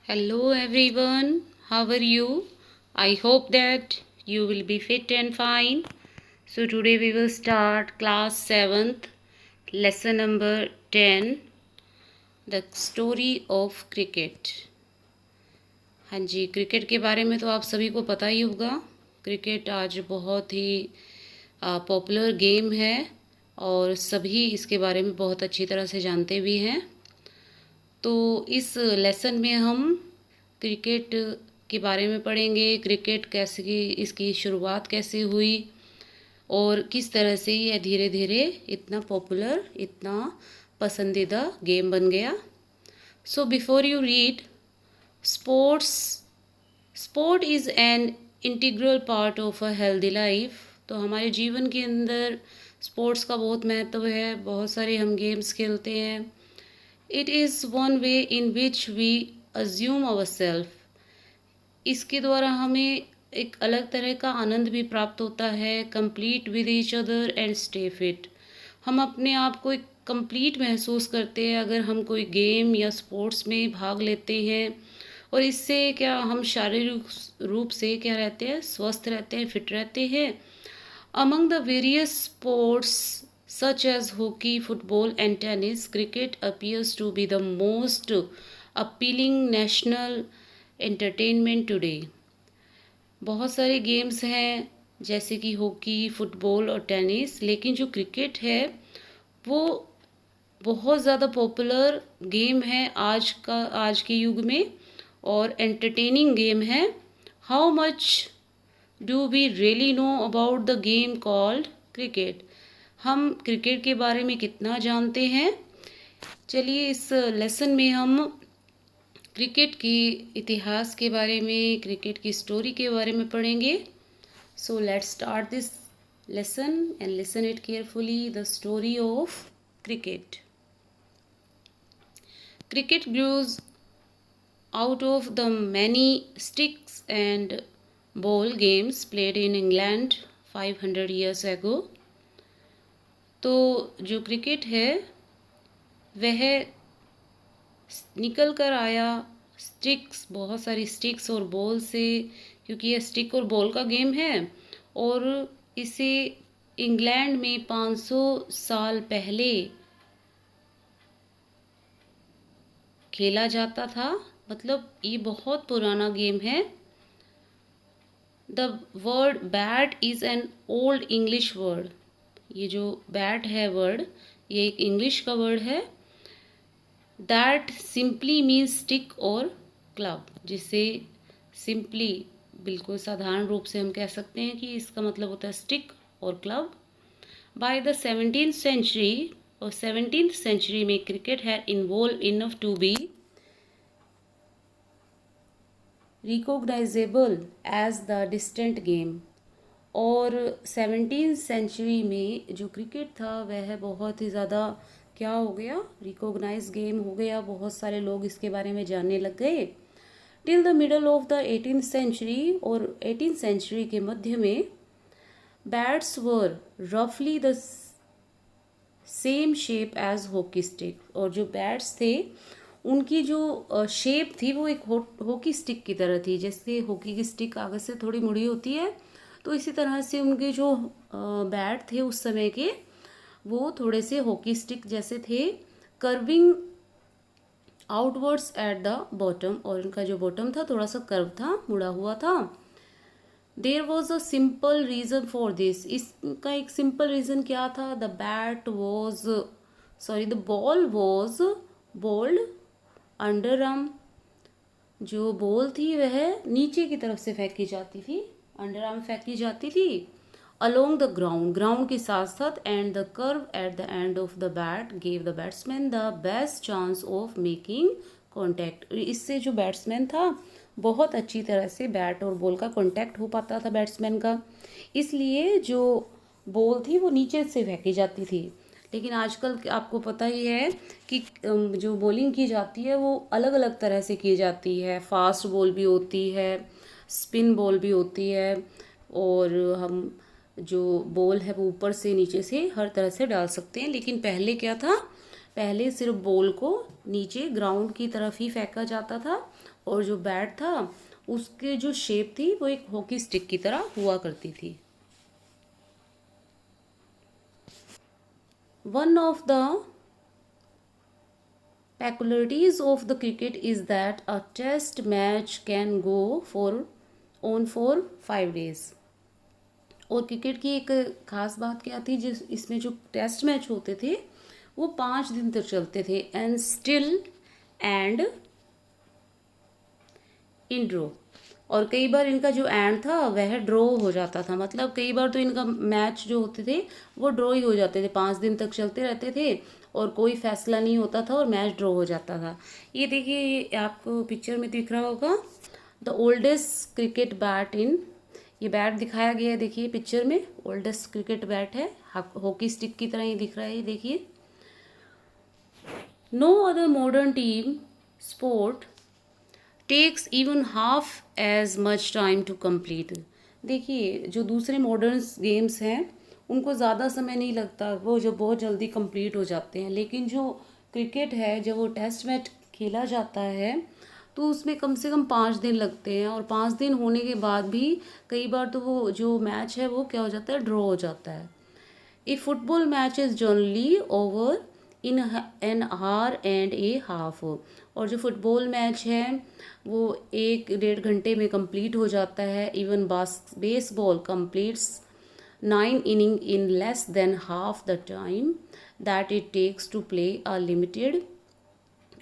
Hello everyone, how are you? I hope that you will be fit and fine. So today we will start class 7th, lesson number 10, the story of cricket. हाँ जी, cricket के बारे में तो आप सभी को पता ही होगा। क्रिकेट आज बहुत ही पॉपुलर गेम है और सभी इसके बारे में बहुत अच्छी तरह से जानते भी हैं। तो इस लेसन में हम क्रिकेट के बारे में पढ़ेंगे। क्रिकेट कैसे की इसकी शुरुआत कैसे हुई और किस तरह से यह धीरे धीरे इतना पॉपुलर, इतना पसंदीदा गेम बन गया। So before you read, sports sport is an integral part of a healthy life. तो हमारे जीवन के अंदर स्पोर्ट्स का बहुत महत्व है। बहुत सारे हम गेम्स खेलते हैं। It is one way in which we assume our self. इसके द्वारा हमें एक अलग तरह का आनंद भी प्राप्त होता है। Complete with each other and stay fit. हम अपने आप को एक कंप्लीट महसूस करते हैं अगर हम कोई गेम या स्पोर्ट्स में भाग लेते हैं। और इससे क्या हम शारीरिक रूप से क्या रहते हैं, स्वस्थ रहते हैं, फिट रहते हैं। Among the various sports such as hockey, football and tennis, cricket appears to be the most appealing national entertainment today. बहुत सारे गेम्स हैं जैसे कि हॉकी, फुटबॉल और टेनिस, लेकिन जो क्रिकेट है वो बहुत ज़्यादा पॉपुलर गेम है आज के युग में और एंटरटेनिंग गेम है। How much do we really know about the game called cricket? हम क्रिकेट के बारे में कितना जानते हैं? चलिए इस लेसन में हम क्रिकेट की इतिहास के बारे में, क्रिकेट की स्टोरी के बारे में पढ़ेंगे। So let's start this lesson and listen it carefully. The story of cricket. Cricket grows out of the many sticks and ball games played in England 500 years ago. तो जो क्रिकेट है वह निकल कर आया स्टिक्स, बहुत सारी स्टिक्स और बॉल से, क्योंकि यह स्टिक और बॉल का गेम है और इसे इंग्लैंड में 500 साल पहले खेला जाता था। मतलब ये बहुत पुराना गेम है। The word bat is an old English word. ये जो बैट है वर्ड, ये एक इंग्लिश का वर्ड है। दैट सिंपली मीन्स स्टिक और क्लब, जिसे सिंपली बिल्कुल साधारण रूप से हम कह सकते हैं कि इसका मतलब होता है स्टिक और club. By the 17th century और 17th सेंचुरी में cricket had involved enough to be recognizable as the distant game. और 17th सेंचुरी में जो क्रिकेट था वह बहुत ही ज़्यादा क्या हो गया, रिकॉग्नाइज गेम हो गया। बहुत सारे लोग इसके बारे में जानने लग गए। Till the middle of the 18th century, और 18th सेंचुरी के मध्य में बैट्स वर रफली the same shape as hockey stick. और जो बैट्स थे उनकी जो शेप थी वो एक हॉकी स्टिक की तरह थी। जैसे हॉकी की स्टिक आगे से थोड़ी मुड़ी होती है, तो इसी तरह से उनके जो बैट थे उस समय के, वो थोड़े से हॉकी स्टिक जैसे थे, curving outwards at the bottom. और इनका जो बॉटम था थोड़ा सा कर्व था, मुड़ा हुआ था। There was a simple reason for this. इसका एक सिंपल रीज़न क्या था? The ball was bowled under arm. जो बॉल थी वह नीचे की तरफ से फेंकी जाती थी, अंडर आर्म फेंकी जाती थी, अलोंग द ग्राउंड के साथ साथ, and the curve at the end of the bat gave the batsman the best chance of making contact. इससे जो बैट्समैन था बहुत अच्छी तरह से बैट और बॉल का कॉन्टैक्ट हो पाता था बैट्समैन का, इसलिए जो बॉल थी वो नीचे से फेंकी जाती थी। लेकिन आजकल आपको पता ही है कि जो बॉलिंग की जाती है वो अलग अलग तरह से की जाती है। फास्ट बॉल भी होती है, स्पिन बॉल भी होती है, और हम जो बॉल है वो ऊपर से नीचे से हर तरह से डाल सकते हैं। लेकिन पहले क्या था, पहले सिर्फ बॉल को नीचे ग्राउंड की तरफ ही फेंका जाता था और जो बैट था उसके जो शेप थी वो एक हॉकी स्टिक की तरह हुआ करती थी। One of the peculiarities of the cricket is that a test match can go for 5 days। और क्रिकेट की एक खास बात क्या थी, जिस इसमें जो टेस्ट मैच होते थे वो 5 दिन तक चलते थे, and still and in draw. और कई बार इनका जो एंड था वह ड्रॉ हो जाता था, मतलब कई बार तो इनका मैच जो होते थे वो ड्रॉ ही हो जाते थे, 5 दिन तक चलते रहते थे और कोई फैसला नहीं होता था और मैच ड्रॉ हो जाता था। ये देखिए, ये आपको पिक्चर में दिख रहा होगा the oldest cricket bat in, ये बैट दिखाया गया है, देखिए पिक्चर में ओल्डेस्ट क्रिकेट बैट है, हॉकी स्टिक की तरह ही दिख रहा है, ये देखिए। No other modern team sport takes even half as much time to complete. देखिए, जो दूसरे मॉडर्न गेम्स हैं उनको ज़्यादा समय नहीं लगता, वो जो बहुत जल्दी कंप्लीट हो जाते हैं, लेकिन जो क्रिकेट है जब वो टेस्ट मैच खेला जाता है तो उसमें कम से कम 5 दिन लगते हैं, और 5 दिन होने के बाद भी कई बार तो वो जो मैच है वो क्या हो जाता है, ड्रॉ हो जाता है। A football match is generally over in an hour and a half. और जो फुटबॉल मैच है वो 1-1.5 घंटे में कंप्लीट हो जाता है। Even baseball completes 9 inning in less than half the time that it takes to play a limited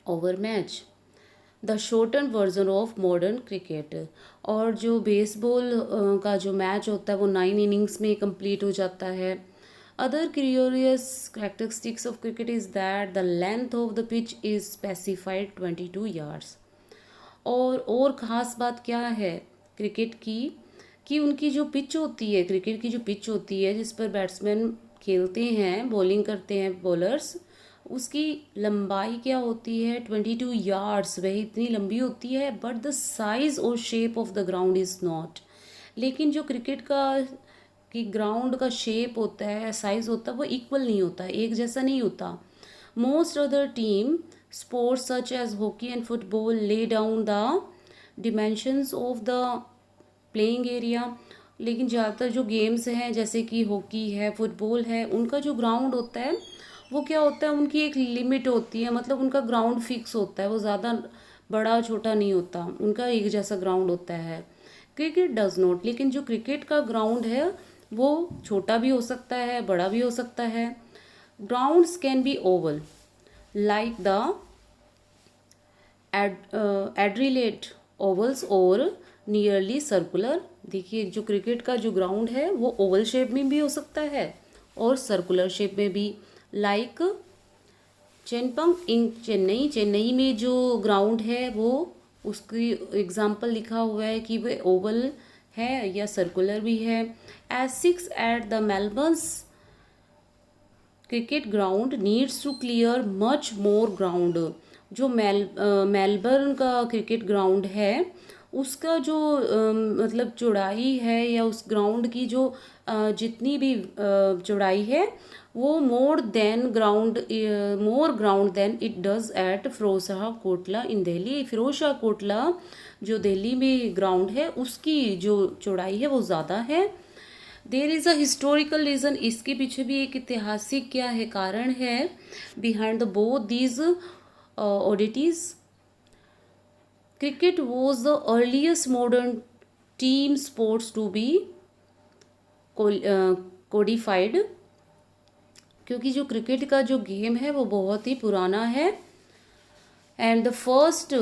over match, the shorten version of modern cricket. और जो बेसबॉल का जो मैच होता है वो 9 इनिंग्स में कंप्लीट हो जाता है। Other curious characteristics of cricket is that the length of the pitch is specified 22 yards। और ख़ास बात क्या है क्रिकेट की, कि उनकी जो पिच होती है, क्रिकेट की जो पिच होती है जिस पर बैट्समैन खेलते हैं, बॉलिंग करते हैं बॉलर्स, उसकी लंबाई क्या होती है, 22 यार्ड्स, वह इतनी लंबी होती है। बट द साइज़ और shape of the ground is not. लेकिन जो क्रिकेट का कि ग्राउंड का शेप होता है, साइज होता है, वो इक्वल नहीं होता, एक जैसा नहीं होता। Most other team sports such as hockey and football lay down the dimensions of the playing area. लेकिन ज़्यादातर जो गेम्स हैं जैसे कि हॉकी है, फुटबॉल है, उनका जो ग्राउंड होता है वो क्या होता है, उनकी एक लिमिट होती है, मतलब उनका ग्राउंड फिक्स होता है, वो ज़्यादा बड़ा छोटा नहीं होता, उनका एक जैसा ग्राउंड होता है। क्रिकेट डज नॉट, लेकिन जो क्रिकेट का ग्राउंड है वो छोटा भी हो सकता है, बड़ा भी हो सकता है। Grounds can be oval like the Adelaide ovals और नियरली सर्कुलर। देखिए, जो क्रिकेट का जो ग्राउंड है वो ओवल शेप में भी हो सकता है और सर्कुलर शेप में भी। लाइक चेनपंग इन चेन्नई, चेन्नई में जो ग्राउंड है वो उसकी एग्जाम्पल लिखा हुआ है कि वह ओवल है या सर्कुलर भी है। As 6 at the Melbourne's cricket ground needs to clear much more ground. जो मेलबर्न का क्रिकेट ग्राउंड है उसका जो मतलब चौड़ाई है या उस ग्राउंड की जो जितनी भी चौड़ाई है वो more ground than it does at Firozshah Kotla in Delhi. Firozshah Kotla जो दिल्ली में ग्राउंड है उसकी जो चौड़ाई है वो ज़्यादा है। There is a historical reason, इसके पीछे भी एक ऐतिहासिक क्या है, कारण है behind the both these oddities। Cricket was the earliest modern team sports to be codified, क्योंकि जो क्रिकेट का जो गेम है वो बहुत ही पुराना है। And the first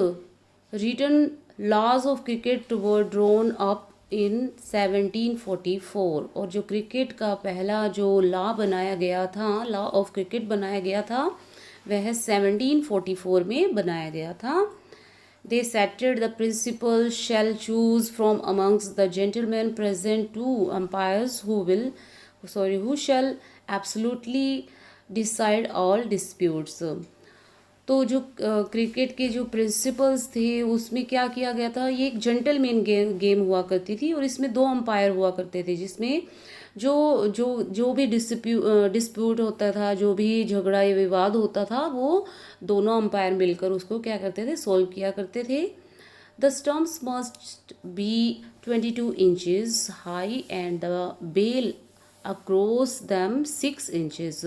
written laws of cricket were drawn up in 1744। और जो क्रिकेट का पहला जो लॉ बनाया गया था, लॉ ऑफ क्रिकेट बनाया गया था, वह 1744 में बनाया गया था। They stated the principle shall choose from amongst the gentlemen present 2 umpires who shall absolutely decide all disputes। तो जो क्रिकेट के जो प्रिंसिपल्स थे उसमें क्या किया गया था, ये एक जेंटलमैन गेम हुआ करती थी और इसमें 2 अंपायर हुआ करते थे, जिसमें जो जो जो भी डिस्प्यूट होता था, जो भी झगड़ा या विवाद होता था, वो दोनों अंपायर मिलकर उसको क्या करते थे, सॉल्व किया करते थे। The stumps must be 22 inches high and the bale across them 6 inches.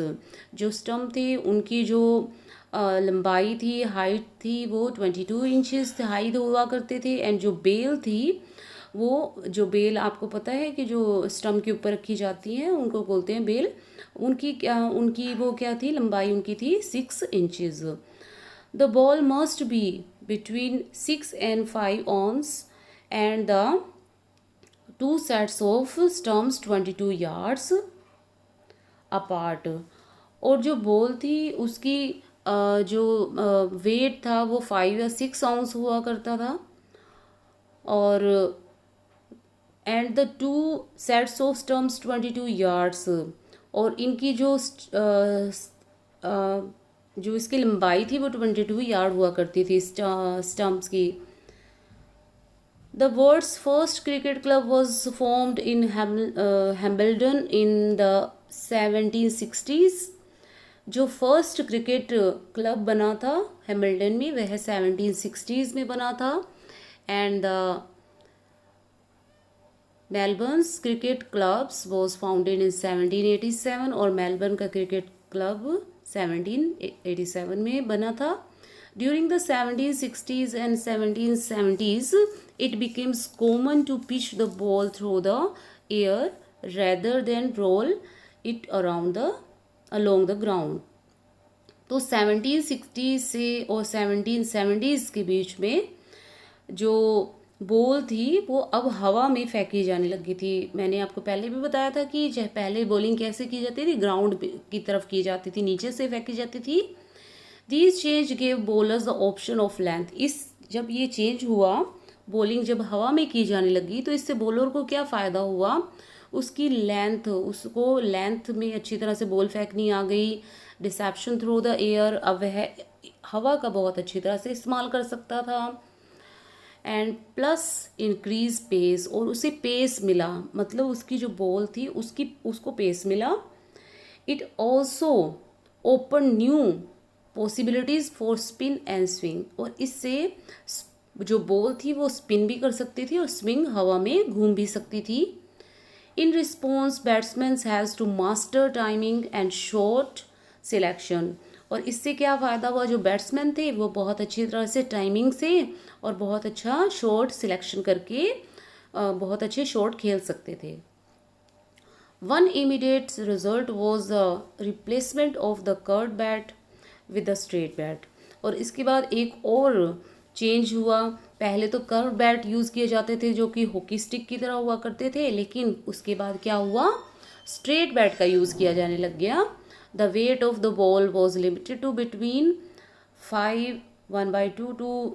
जो स्टम्प थे उनकी जो लंबाई थी, हाइट थी, वो 22 इंचेस हाइट हुआ करते थे। एंड जो बेल थी, वो जो बेल आपको पता है कि जो स्टम्प के ऊपर रखी जाती हैं उनको बोलते हैं बेल। उनकी वो क्या थी, लंबाई उनकी थी 6 inches. The ball must be between 6 and 5 ounce and the two sets of stumps 22 yards apart। और जो बॉल थी उसकी जो वेट था वो 5 या 6 आउंस हुआ करता था। और and the two sets of stumps 22 yards. और इनकी जो इसकी लंबाई थी वो 22 यार्ड हुआ करती थी स्टम्प्स की। The world's first cricket club was formed in Hambledon in the 1760s। जो फर्स्ट क्रिकेट क्लब बना था हैमिल्टन में वह 1760s में बना था। And the Melbourne's cricket clubs was founded in 1787। और मेलबर्न का क्रिकेट क्लब 1787 में बना था। During the 1760s and 1770s, it became common to pitch the ball through the air rather than roll it along the ground। तो 1760 से और 1770s के बीच में जो बॉल थी वो अब हवा में फेंकी जाने लगी थी। मैंने आपको पहले भी बताया था कि पहले बॉलिंग कैसे की जाती थी, ग्राउंड की तरफ की जाती थी, नीचे से फेंकी जाती थी। This change gave bowlers the option of length. जब ये चेंज हुआ, बॉलिंग जब हवा में की जाने लगी, तो इससे बॉलर को क्या फ़ायदा हुआ, उसकी लेंथ, उसको लेंथ में अच्छी तरह से बॉल फेंकनी आ गई। डिसेप्शन थ्रू द एयर, अब वह हवा का बहुत अच्छी तरह से इस्तेमाल कर सकता था। एंड प्लस इंक्रीज पेस, और उसे पेस मिला, मतलब उसकी जो बॉल थी उसको पेस मिला। It also open new possibilities for spin and swing. और इससे जो बॉल थी वो स्पिन भी कर सकती थी और स्विंग हवा में घूम भी सकती थी। In response batsman has to master timing and shot selection. और इससे क्या फ़ायदा हुआ, जो बैट्समैन थे वो बहुत अच्छी तरह से टाइमिंग से और बहुत अच्छा शॉट सिलेक्शन करके बहुत अच्छे शॉट खेल सकते थे। One immediate result was the replacement of the curved bat with the straight bat. और इसके बाद एक और चेंज हुआ। पहले तो कर्व बैट यूज़ किए जाते थे जो कि हॉकी स्टिक की तरह हुआ करते थे, लेकिन उसके बाद क्या हुआ, स्ट्रेट बैट का यूज़ किया जाने लग गया। The weight of the ball was limited to between 1/2 to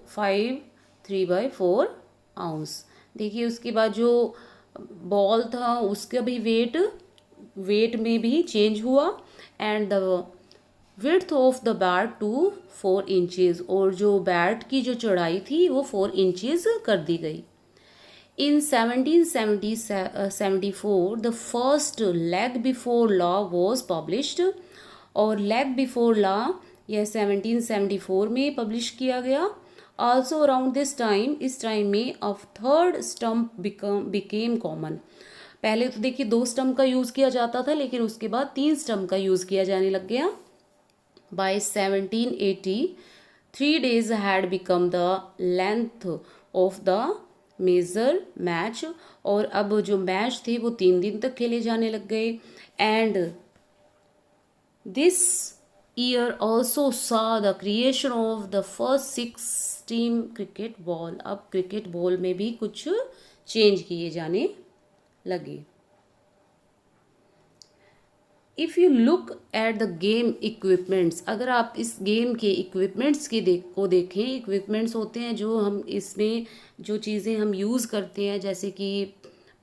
3/4 ounce. देखिए उसके बाद जो बॉल था उसका भी वेट में भी चेंज हुआ। And the width of the bat to 4 inches. और जो बैट की जो चौड़ाई थी वो 4 इंचेस कर दी गई। In 1774 the first leg before law was published। और leg before law यह 1774 में पब्लिश किया गया। Also around this time, इस टाइम में a third stump became common। पहले तो देखिए 2 स्टम्प का यूज़ किया जाता था, लेकिन उसके बाद 3 स्टम्प का यूज़ किया जाने लग गया। By 1780, 3 days had become the length of the major match. और अब जो मैच थे वो 3 दिन तक खेले जाने लग गए। And this year also saw the creation of the first 6 team cricket ball. अब क्रिकेट बॉल में भी कुछ चेंज किए जाने लगे। If you look at the game equipments, अगर आप इस गेम के इक्विपमेंट्स को देखें, इक्विपमेंट्स होते हैं जो हम इसमें जो चीज़ें हम यूज़ करते हैं, जैसे कि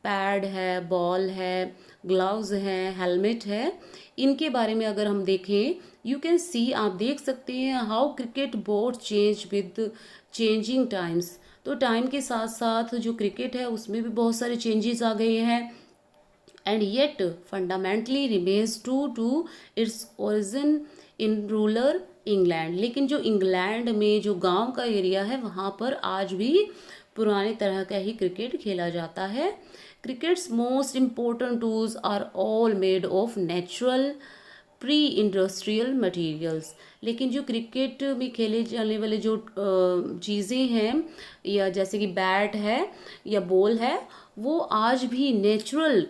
पैड है, बॉल है, ग्लव्स हैं, हेलमेट है, इनके बारे में अगर हम देखें, यू कैन सी, आप देख सकते हैं how cricket board change with changing times. तो टाइम के साथ साथ जो क्रिकेट है उसमें भी बहुत सारे चेंजेस आ गए हैं। and yet fundamentally remains true to its origin in rural England। लेकिन जो इंग्लैंड में जो गांव का एरिया है वहाँ पर आज भी पुराने तरह का ही क्रिकेट खेला जाता है। Cricket's most important tools are all made of natural pre industrial materials. लेकिन जो क्रिकेट में खेले जाने वाले जो चीज़ें हैं, या जैसे कि बैट है या बॉल है, वो आज भी नेचुरल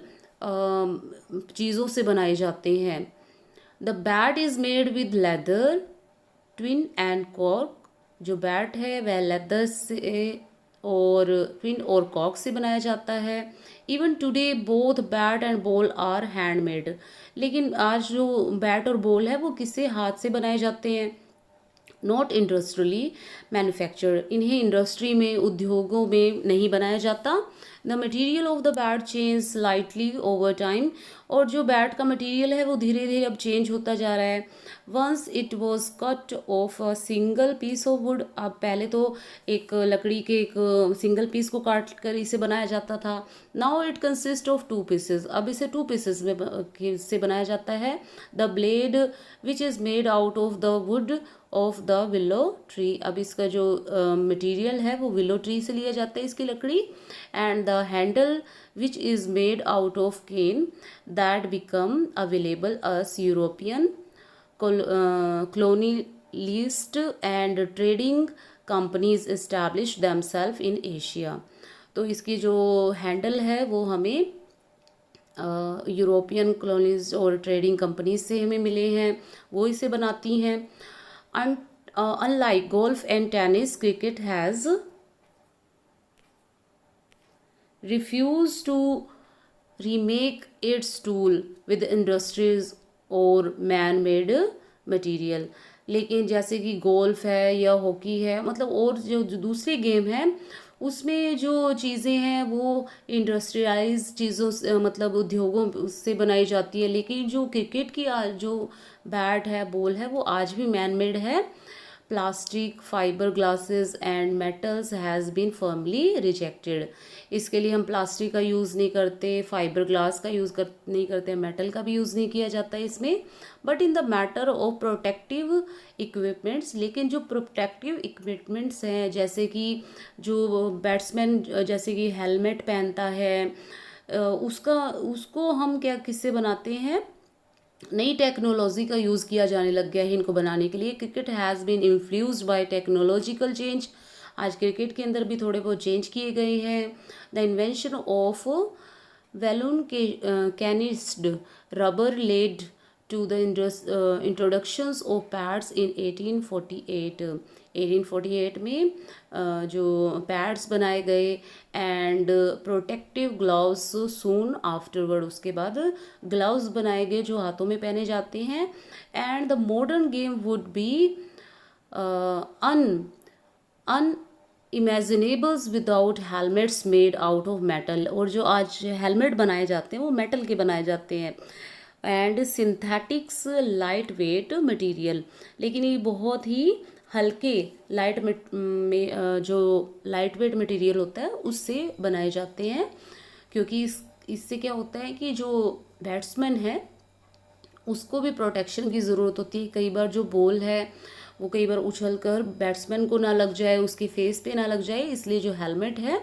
चीज़ों से बनाए जाते हैं। The bat is made with leather, twin and cork. जो बैट है वह लेदर से और ट्विन और कॉर्क से बनाया जाता है। Even today both bat and ball are handmade. लेकिन आज जो बैट और बॉल है वो किससे, हाथ से बनाए जाते हैं, नॉट इंडस्ट्रियली मैन्युफैक्चर। इन्हें इंडस्ट्री में, उद्योगों में नहीं बनाया जाता। The material of the bat change slightly over time. और जो बैट का मटीरियल है वो धीरे धीरे अब चेंज होता जा रहा है। Once it was cut of a single piece of wood. अब पहले तो एक लकड़ी के एक सिंगल पीस को काट कर इसे बनाया जाता था। Now it consist of 2 pieces. अब इसे 2 पीसेस में से बनाया जाता है। The blade which is made out of the wood of the willow tree. अब इसका जो मटेरियल है वो विलो ट्री से लिया जाता है, इसकी लकड़ी। And the handle which is made out of cane that become available as European colonialist and trading companies established themselves in Asia। तो इसकी जो हैंडल है वो हमें यूरोपियन कॉलोनीज और ट्रेडिंग कंपनीज से हमें मिले हैं, वो इसे बनाती हैं। Unlike golf and tennis, cricket has refused to remake its tool with industries और man-made material। लेकिन जैसे कि गोल्फ है या हॉकी है, मतलब और जो दूसरे गेम हैं उसमें जो चीज़ें हैं वो इंडस्ट्रियलाइज चीज़ों से, मतलब उद्योगों से बनाई जाती है। लेकिन जो क्रिकेट की जो बैट है, बॉल है, वो आज भी मैन मेड है। Plastic, fibre glasses and metals has been firmly rejected. इसके लिए हम प्लास्टिक का यूज़ नहीं करते, फाइबर ग्लास का यूज़ नहीं करते, मेटल का भी यूज़ नहीं किया जाता है इसमें। But in the matter of protective equipments, लेकिन जो प्रोटेक्टिव इक्विपमेंट्स हैं, जैसे कि जो बैट्समैन जैसे कि हेलमेट पहनता है, उसको हम क्या किससे बनाते हैं, नई टेक्नोलॉजी का यूज़ किया जाने लग गया है इनको बनाने के लिए। Cricket has been influenced by technological change. आज क्रिकेट के अंदर भी थोड़े बहुत चेंज किए गए हैं। The invention of vulcanised rubber led to the introductions of pads in 1848। 1848 में जो पैड्स बनाए गए and protective gloves soon afterward. उसके बाद ग्लव्स बनाए गए जो हाथों में पहने जाते हैं। And the modern game would be imaginables without helmets made out of metal. और जो आज हेलमेट बनाए जाते हैं वो मेटल के बनाए जाते हैं। And synthetics light weight material, लेकिन ये बहुत ही हल्के लाइट में जो लाइट वेट मटीरियल होता है उससे बनाए जाते हैं। क्योंकि इससे क्या होता है कि जो बैट्समैन है उसको भी प्रोटेक्शन की ज़रूरत होती है। कई बार जो बॉल है वो कई बार उछल कर बैट्समैन को ना लग जाए, उसके फेस पे ना लग जाए, इसलिए जो हेलमेट है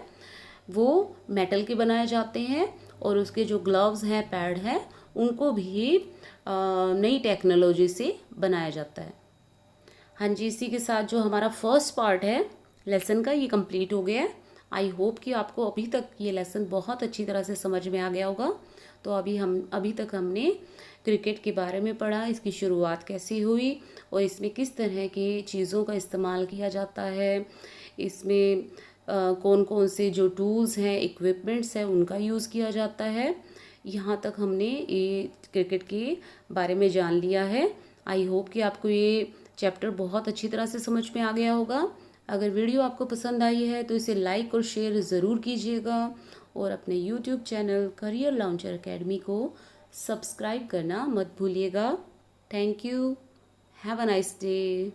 वो मेटल के बनाए जाते हैं। और उसके जो ग्लव्स हैं, पैड हैं, उनको भी नई टेक्नोलॉजी से बनाया जाता है। हाँ जी, इसी के साथ जो हमारा फर्स्ट पार्ट है लेसन का ये कंप्लीट हो गया है। आई होप कि आपको अभी तक ये लेसन बहुत अच्छी तरह से समझ में आ गया होगा। तो अभी तक हमने क्रिकेट के बारे में पढ़ा, इसकी शुरुआत कैसी हुई और इसमें किस तरह की चीज़ों का इस्तेमाल किया जाता है, इसमें कौन कौन से जो टूल्स हैं, इक्विपमेंट्स हैं, उनका यूज़ किया जाता है। यहाँ तक हमने ये क्रिकेट के बारे में जान लिया है। आई होप कि आपको ये चैप्टर बहुत अच्छी तरह से समझ में आ गया होगा। अगर वीडियो आपको पसंद आई है तो इसे लाइक और शेयर ज़रूर कीजिएगा और अपने YouTube channel career launcher academy को सब्सक्राइब करना मत भूलिएगा। Thank you. Have a nice day.